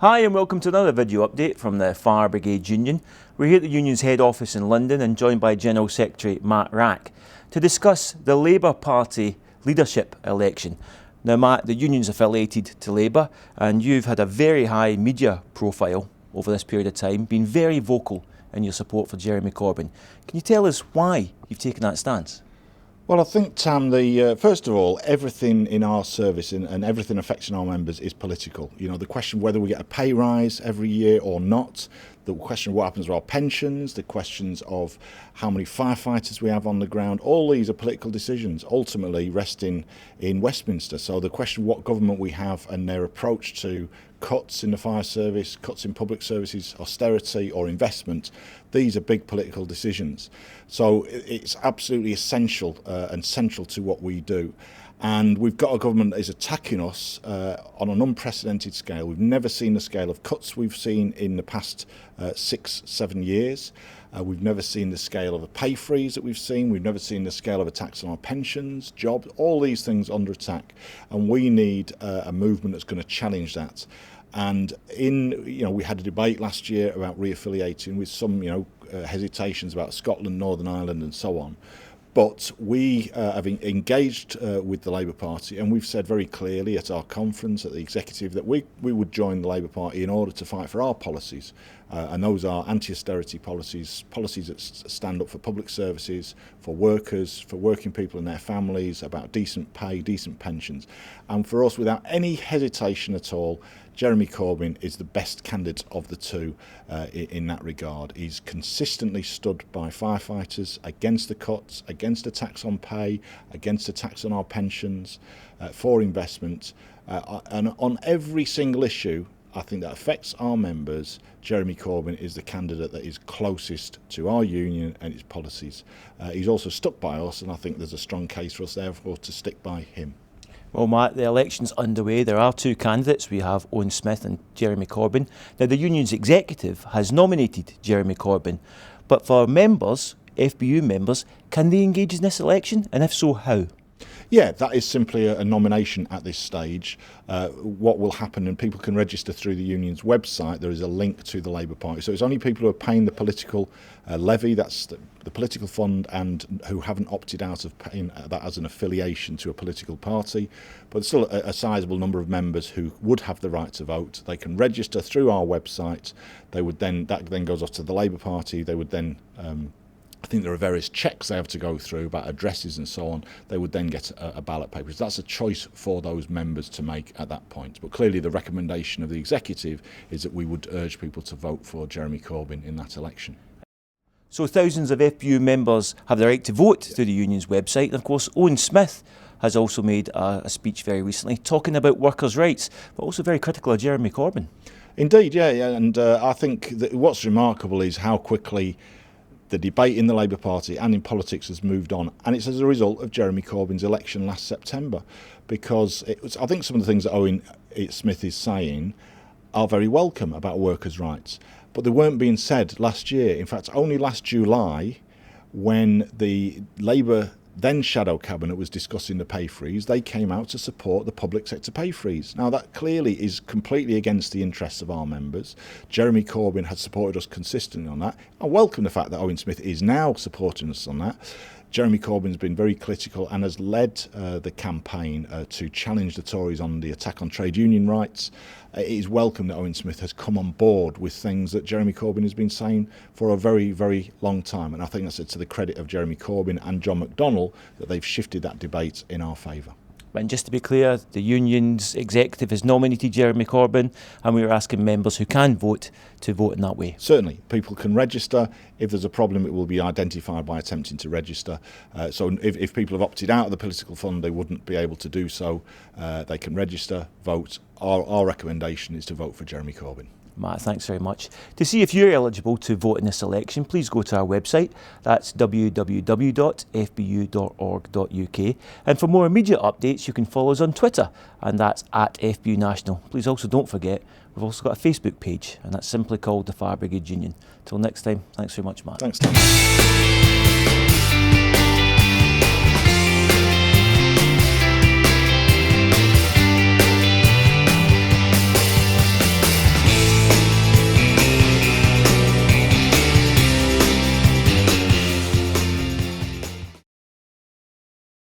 Hi and welcome to another video update from the Fire Brigade Union. We're here at the Union's head office in London and joined by General Secretary Matt Wrack to discuss the Labour Party leadership election. Now Matt, the Union's affiliated to Labour and you've had a very high media profile over this period of time, been very vocal in your support for Jeremy Corbyn. Can you tell us why you've taken that stance? Well, I think, Tam, first of all, everything in our service and everything affecting our members is political. You know, the question whether we get a pay rise every year or not, the question of what happens with our pensions, the questions of how many firefighters we have on the ground, all these are political decisions, ultimately resting in Westminster. So the question of what government we have and their approach to cuts in the fire service, cuts in public services, austerity or investment, these are big political decisions. So it's absolutely essential and central to what we do. And we've got a government that is attacking us on an unprecedented scale. We've never seen the scale of cuts we've seen in the past 6-7 years. We've never seen the scale of a pay freeze that we've seen. We've never seen the scale of attacks on our pensions, jobs, all these things under attack. And we need a movement that's going to challenge that. And we had a debate last year about reaffiliating with some, hesitations about Scotland, Northern Ireland and so on. But we have engaged with the Labour Party and we've said very clearly at our conference, at the executive, that we would join the Labour Party in order to fight for our policies. And those are anti-austerity policies that stand up for public services, for workers, for working people and their families, about decent pay, decent pensions. And for us, without any hesitation at all, Jeremy Corbyn is the best candidate of the two in that regard. He's consistently stood by firefighters against the cuts, against attacks on pay, against attacks on our pensions, for investment. And on every single issue, I think that affects our members, Jeremy Corbyn is the candidate that is closest to our union and its policies. He's also stuck by us, and I think there's a strong case for us therefore to stick by him. Well, Matt, the election's underway. There are two candidates. We have Owen Smith and Jeremy Corbyn. Now, the union's executive has nominated Jeremy Corbyn, but for members, FBU members, can they engage in this election? And if so, how? Yeah, that is simply a nomination at this stage. What will happen, and people can register through the union's website, there is a link to the Labour Party. So it's only people who are paying the political levy, that's the political fund, and who haven't opted out of paying that as an affiliation to a political party. But there's still a sizable number of members who would have the right to vote. They can register through our website. That then goes off to the Labour Party. They would then I think there are various checks they have to go through about addresses and so on. They would then get a ballot paper. So that's a choice for those members to make at that point. But clearly the recommendation of the executive is that we would urge people to vote for Jeremy Corbyn in that election. So thousands of FBU members have the right to vote through the union's website. And of course, Owen Smith has also made a speech very recently talking about workers' rights, but also very critical of Jeremy Corbyn. Indeed, yeah. And I think that what's remarkable is how quickly the debate in the Labour Party and in politics has moved on, and it's as a result of Jeremy Corbyn's election last September, because I think some of the things that Owen Smith is saying are very welcome about workers' rights, but they weren't being said last year. In fact, only last July, when the Labour then shadow cabinet was discussing the pay freeze, they came out to support the public sector pay freeze. Now that clearly is completely against the interests of our members. Jeremy Corbyn has supported us consistently on that. I welcome the fact that Owen Smith is now supporting us on that. Jeremy Corbyn's been very critical and has led the campaign to challenge the Tories on the attack on trade union rights. It is welcome that Owen Smith has come on board with things that Jeremy Corbyn has been saying for a very, very long time. And I think that's to the credit of Jeremy Corbyn and John McDonnell that they've shifted that debate in our favour. And just to be clear, the union's executive has nominated Jeremy Corbyn, and we are asking members who can vote to vote in that way. Certainly, people can register. If there's a problem, it will be identified by attempting to register. So if people have opted out of the political fund, they wouldn't be able to do so. They can register, vote. Our recommendation is to vote for Jeremy Corbyn. Matt, thanks very much. To see if you're eligible to vote in this election, please go to our website. That's www.fbu.org.uk. And for more immediate updates, you can follow us on Twitter, and that's @FBU National. Please also don't forget, we've also got a Facebook page, and that's simply called the Fire Brigade Union. Till next time, thanks very much, Matt. Thanks, Tom.